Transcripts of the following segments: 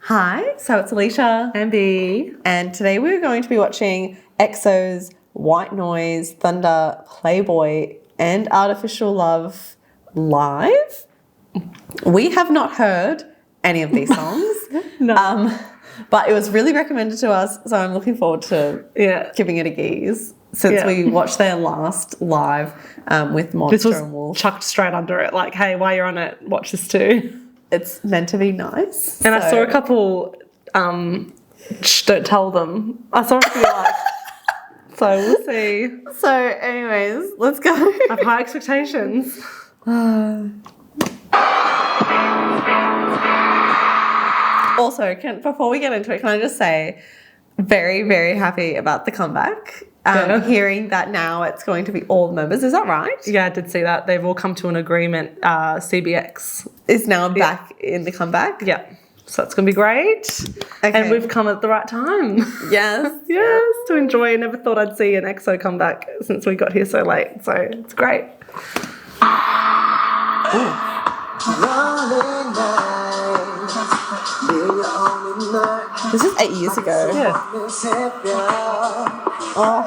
Hi, so it's Alicia and B. and today we're going to be watching EXO's White Noise, Thunder, Playboy and Artificial Love live. We have not heard any of these songs. No. But it was really recommended to us, so I'm looking forward to giving it a gaze since we watched their last live with Monster This was and Wolf. chucked straight under it, like, hey, while you're on it, watch this too. It's meant to be nice. And I saw a couple, don't tell them. I saw a few like, so we'll see. So anyways, let's go. I have high expectations. Also, before we get into it, can I just say, very, very happy about the comeback. Hearing that now it's going to be all members. Is that right? Yeah, I did see that. They've all come to an agreement. CBX is now back in the comeback. Yeah. So it's going to be great. Okay. And we've come at the right time. Yes. Yes, to enjoy. I never thought I'd see an EXO comeback since we got here so late. So it's great. This is 8 years ago. Yeah. Oh.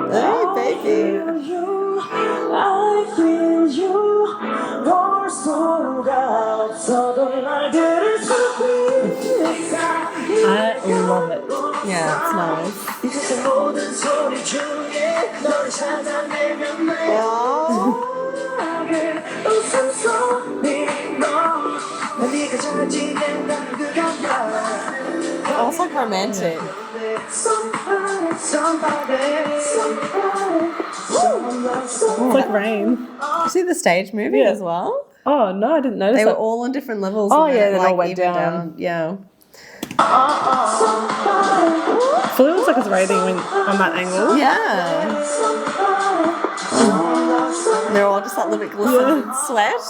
Hey, baby. I love it. Yeah, it's nice. Oh, it's like romantic. It's like rain. You see the stage movie as well? Oh, no, I didn't notice They that. were all on different levels. Oh, and yeah, they like, all went even down. Yeah. So it looks like it's raining on that angle. Yeah. They're all just like a little bit glistening in sweat.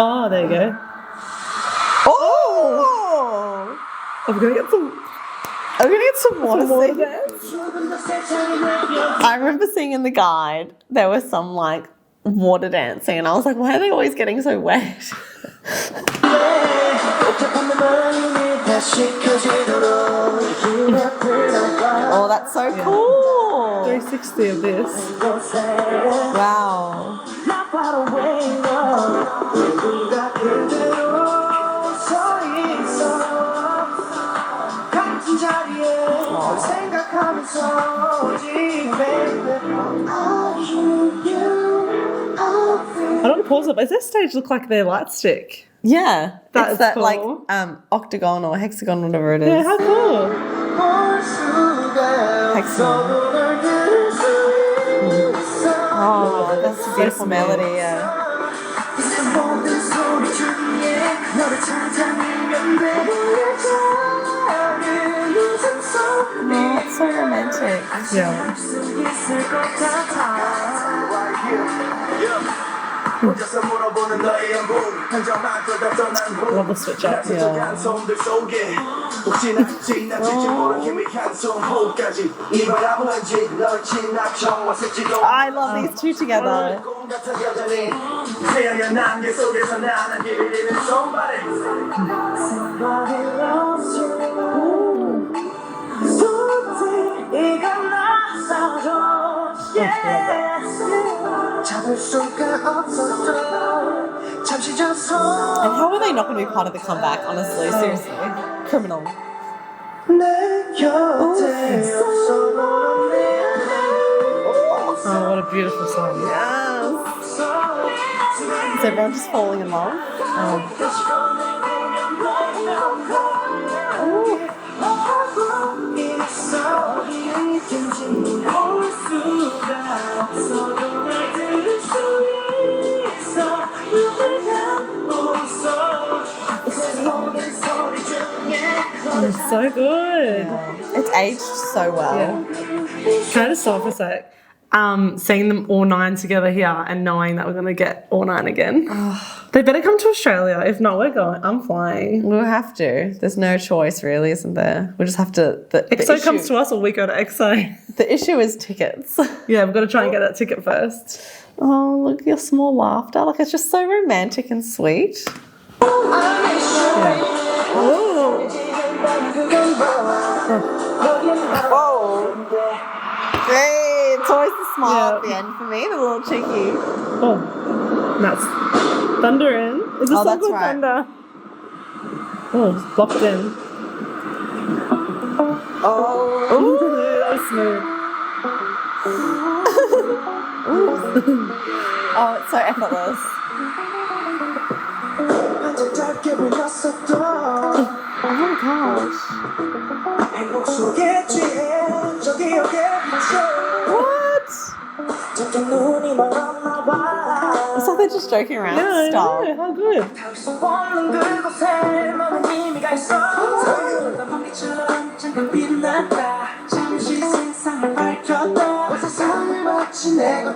Oh, there you go. Oh! I'm going to get some water dance. I remember seeing in the guide there was some like water dancing and I was like, why are they always getting so wet? Oh, that's so cool. 360 of this. Wow. I don't want to pause it, but does this stage look like their light stick? Yeah. That it's is that cool. like octagon or hexagon, whatever it is. Yeah, how cool. Hexagon. Oh, that's a beautiful melody, yeah. Oh, it's so romantic. Yeah. Love the switch up. Yeah. I love these two together. And how are they not going to be part of the comeback, honestly? Seriously. Criminal. Oh, what a beautiful song. Yes. Is everyone just falling in love? It's so good. It's aged so well. Yeah. Can I just stop for a sec? Seeing them all 9 together here and knowing that we're gonna get all 9 again. They better come to Australia. If not, we're going. I'm flying. We'll have to. There's no choice, really, isn't there? We'll just have to. The EXO issue, comes to us or we go to EXO. The issue is tickets. Yeah, we've got to try and get that ticket first. Oh, look, your small laughter. Like, it's just so romantic and sweet. Yeah. Whoa. Hey, it's always the smile at the end for me, the little cheeky. Oh, that's Thunder in. Is this Oh, song that's called right. Thunder? Oh, it's blocked in. Oh. That was smooth. Oh, it's so effortless. Oh my gosh. What? It's like they're just joking around. Yeah, Stop. I know. How good.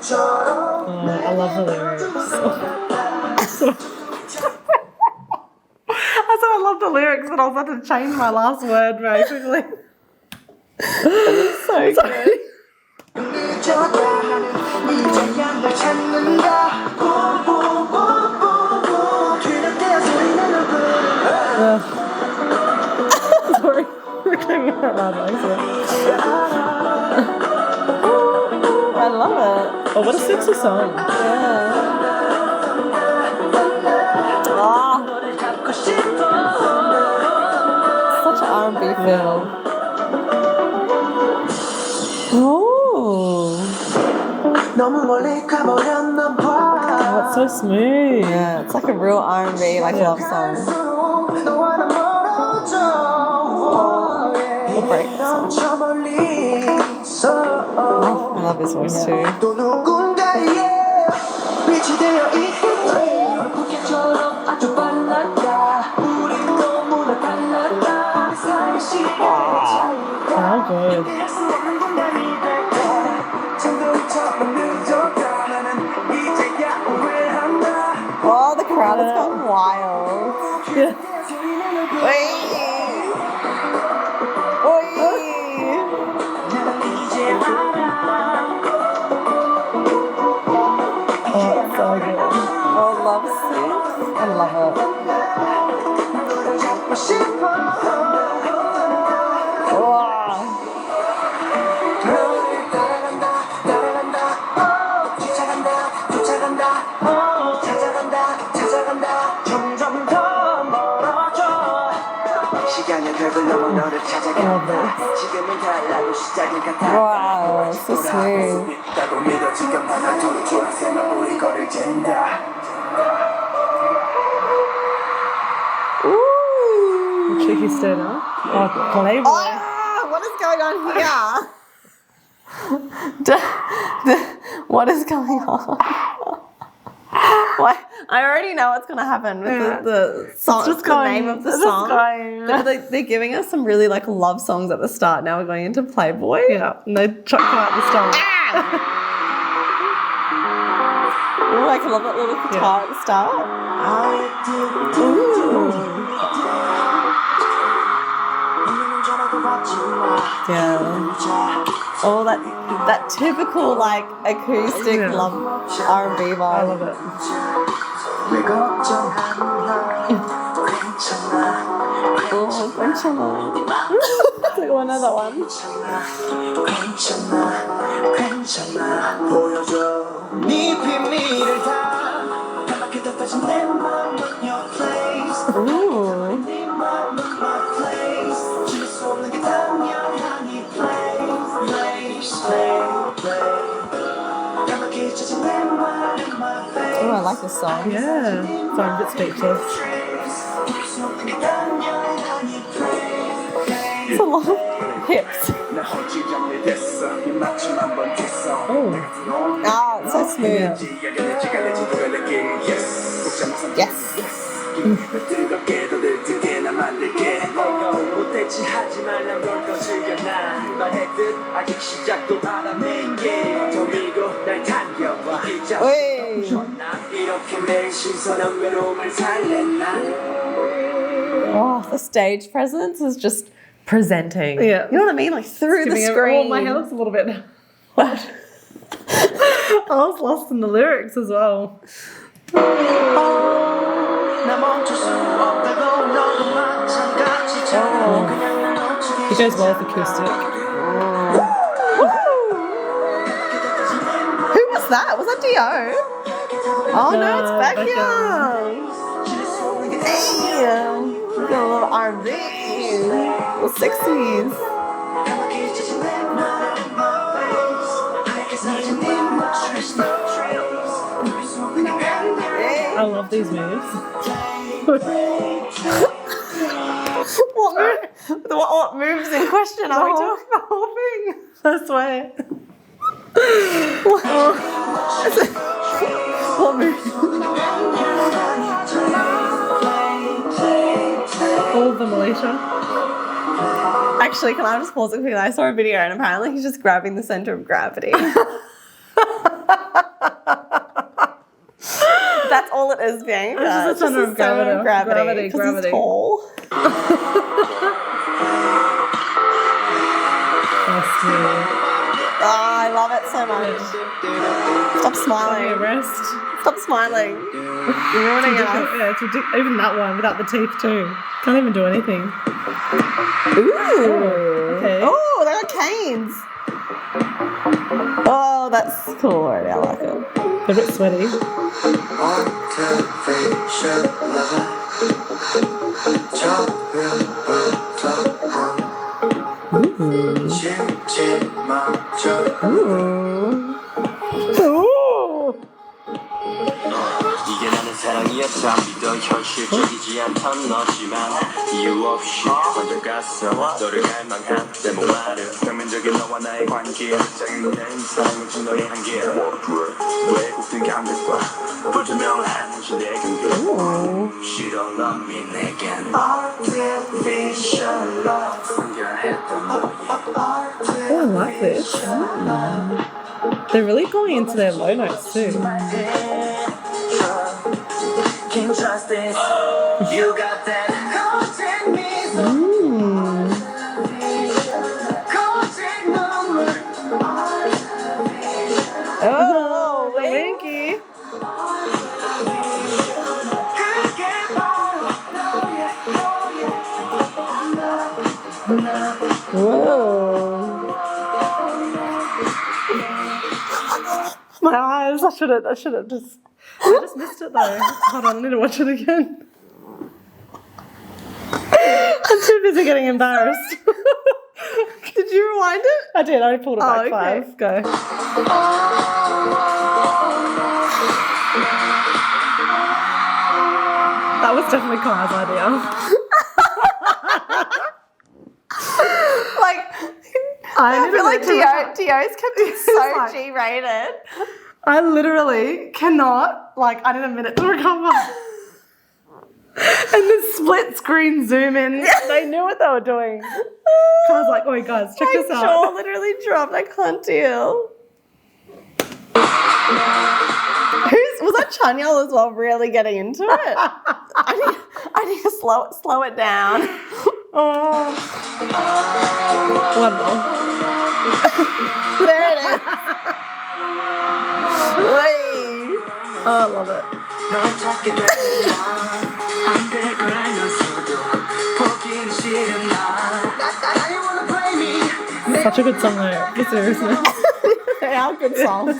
Oh, I love the lyrics. I said I love the lyrics, and I was about to change my last word very quickly. So good. Sorry, I came out loud by accident. I love it. Oh, what a sexy song. Yeah. Ah, such an R&B feel. Oh, That's so smooth. yeah, it's like a real R&B like love song. Or breakup song. Oh, I love his voice too. How good. Oh, the crowd has gone wild. Yeah. Oh, it's so good. Oh, love sing. I love it. Wow. Wow, so smooth. Ooh. Cheeky stoner. Oh, Playboy. Ah, what is going on here? What is going on? Why? I already know what's going to happen with the song, Just the going- name of the it's just song. going. They're giving us some really like love songs at the start. Now we're going into Playboy. Yeah, and they chuck out the start. Oh, I can love that little guitar at the start. Yeah. Oh, that typical like acoustic love R&B vibe. I love it. Oh, 괜찮아. Take another one. Ooh. Oh, I like this song. Yeah. Sorry, I'm a bit speechless. It's a lot of hips. Oh. Ah, it's so smooth. Yes. Oh, the stage presence is just presenting. Yeah. You know what I mean? Like through the screen. Oh, my hair looks a little bit. I was lost in the lyrics as well. He goes well with acoustic. Who was that? Was that Dio? Oh no, it's Becca. Damn. We got a little R&B. Little 60s. I love these moves. What moves in question are we talking? The whole thing. I swear. What moves? All of the Malaysia. Actually, can I just pause it quickly? I saw a video and apparently he's just grabbing the center of gravity. That's all it is, Bianca. It's just the center of gravity. Because he's tall. Oh, I love it so much. Stop smiling. Rest. Stop smiling. You're ruining it. Yeah, it's ridiculous. Even that one without the teeth too. Can't even do anything. Ooh. Okay. Oh, they got canes. Oh, that's cool already. I like it. They're a bit sweaty. 이게 나는 사랑이었다 믿던 현실적이지 않던 너지만 이유 없이 먼저 갔어 너를 갈망한 내 목마른表面적인 너와 나의 관계 짜증낸 사랑은 준 너의 한계 왜곡된 감각과 불투명한 시대의 경계 싫어 넌미 내겐 artificial love 순결했던 너의 Oh, I like this. They're really going into their low notes too. Can't trust this. You got that. Oh, The winky. whoa. My eyes. I should have just. I just missed it though. Hold on, I need to watch it again. I'm too busy getting embarrassed. Did you rewind it? I did. I pulled it back okay. 5. Go. That was definitely Kai's idea. Like, I feel like Dio's kept it so like- G-rated. I literally cannot, I need a minute to recover. And the split screen zoom in, they knew what they were doing. I was like, oh guys, check this My out. jaw literally dropped. I can't deal. Was that Chanyal as well? Really getting into it. I need to slow it down. Oh. One more. There it is. Wait. Oh, I love it. Such a good song though, for seriousness. They are good songs.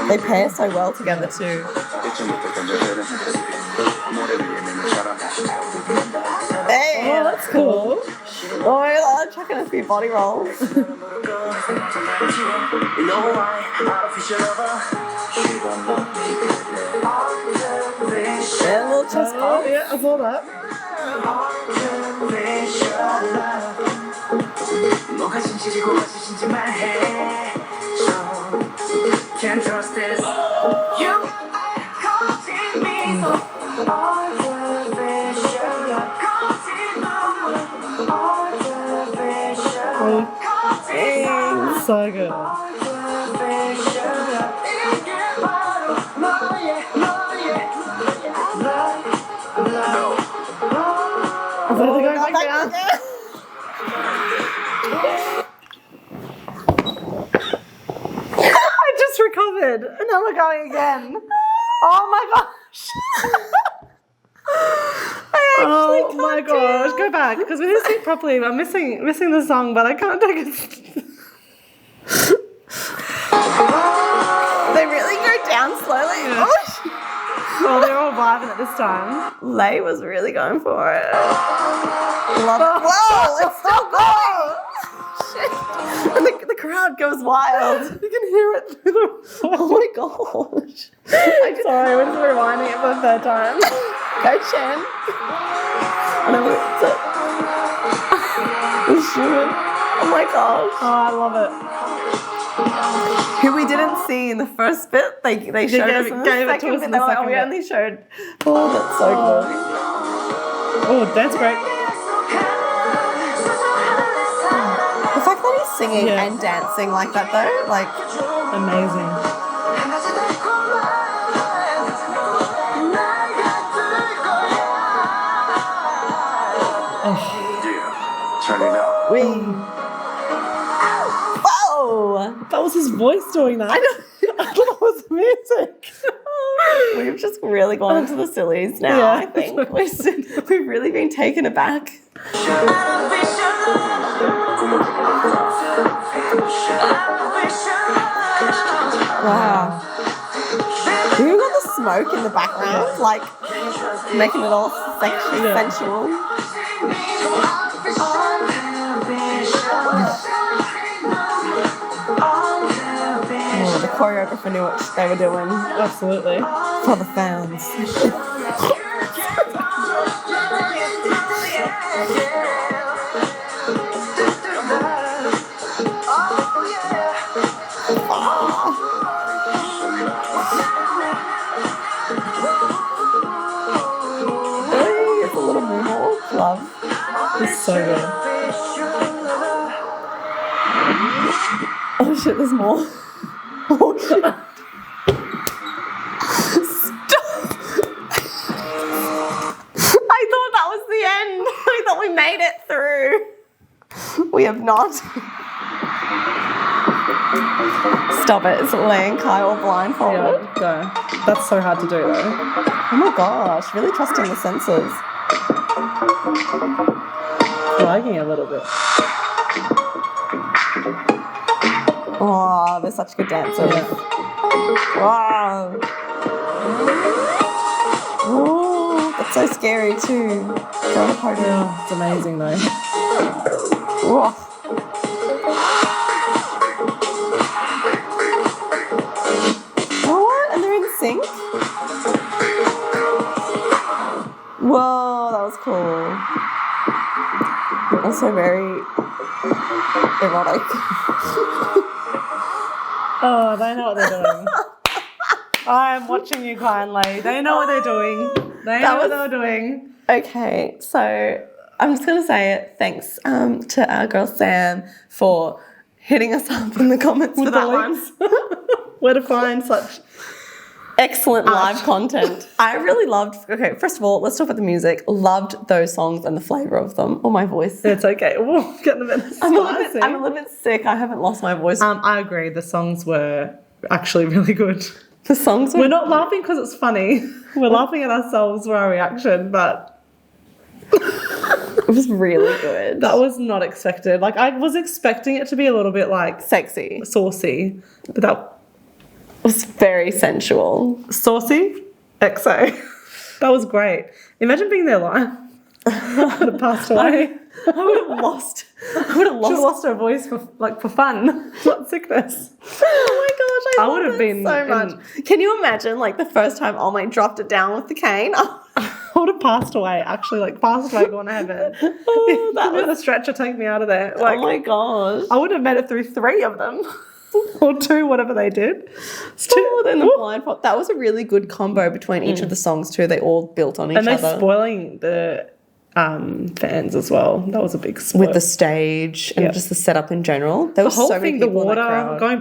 They pair so well together too. Hey, Oh, that's cool. oh, I'm chucking a few body rolls. Yeah, a little chest Oh, bump. yeah, I saw that. Can't trust this. You are causing me So good. Is that the going back down? I just recovered, and now we're going again. Oh my gosh! Oh my gosh! Go back because we didn't see it properly. I'm missing the song, but I can't take it. They really go down slowly. Yeah. Well, they're all vibing at this time. Lay was really going for it. Love it. Whoa, it's still going. Shit. And the crowd goes wild. You can hear it through the. Oh my gosh. Sorry, we're just rewinding it for the third time. Go Chen. And I'm oh my gosh. Oh, I love it. Who we didn't see in the first bit, they showed us in the second bit. Oh, we only showed. Oh, that's so good. Oh, that's great. The fact that he's singing and dancing like that, though, like Amazing. Yeah, turn it up. whoa. That was his voice doing that. I know. I thought that was music. We've just really gone into the sillies now. Yeah. I think we've really been taken aback. Wow. You got the smoke in the background, like making it all sexy, sensual. Oh, the choreographer knew what they were doing Absolutely. for the fans. It's a little moonwalk, love. It's so good. Oh shit, there's more. Oh shit. Stop! I thought that was the end. I thought we made it through. We have not. Stop it. It's Lay and Kyle blindfolded. Yeah, go. That's so hard to do though. Oh my gosh, really trusting the senses. Lagging a little bit. Oh, they're such good dancers. Yeah. Wow. Oh, that's so scary too. Go on a podium. Yeah, it's amazing though. Oh. What? And they're in sync? Whoa, that was cool. Also very erotic. Oh, they know what they're doing. I'm watching you, Kai and Lay. They know what they're doing. They know what they're doing. Okay, so I'm just going to say it. Thanks to our girl Sam for hitting us up in the comments for that one. Where to find such Excellent live content. I really loved, okay, first of all, let's talk about the music. Loved those songs and the flavour of them. Oh, my voice. It's okay. Ooh, getting a bit I'm a little bit sick. I haven't lost my voice. I agree. The songs were actually really good. The songs were... We're not laughing because it's funny. We're laughing at ourselves for our reaction, but... It was really good. That was not expected. Like, I was expecting it to be a little bit, like... Sexy. Saucy. But that... was very sensual. Saucy? EXO. That was great. Imagine being there live. That passed away. I would have lost. She would have lost her voice for fun, not sickness. Oh my gosh, I would have been so much. Can you imagine, like, the first time Olmay dropped it down with the cane? I would have passed away, actually, gone to heaven. Oh, that was a stretcher, take me out of there. Like, oh my gosh. I would have made it through 3 of them. Or 2, whatever they did. Oh, then the blind pop. That was a really good combo between each of the songs too. They all built on each and other. they're spoiling the fans as well. That was a big split. With the stage and just the setup in general. There the was whole so many thing, the people in that water, crowd. going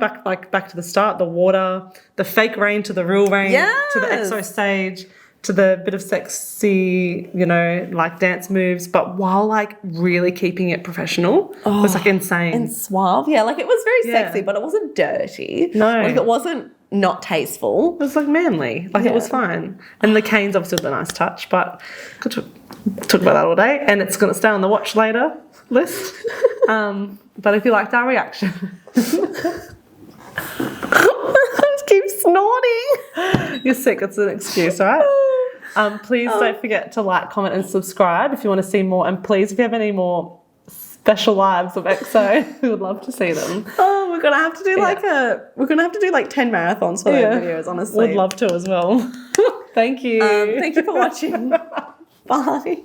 back to the start, the water, the fake rain to the real rain, to the Yes. EXO stage, to the bit of sexy, you know, like dance moves, but while like really keeping it professional. It was like insane. And suave. Yeah, like it was very Yeah. sexy, but it wasn't dirty. No. Like it wasn't not tasteful. It was like manly, like it was Yeah. fine. And the canes obviously was a nice touch, but could talk about that all day. And it's going to stay on the watch later list. But if you liked our reaction, I just keep snorting. you're sick. It's an excuse, all right? Please don't forget to like, comment, and subscribe if you want to see more. And please, if you have any more special lives of EXO, we would love to see them. Oh, we're gonna have to do like 10 marathons for those videos, honestly. Would love to as well. Thank you. Thank you for watching. Bye.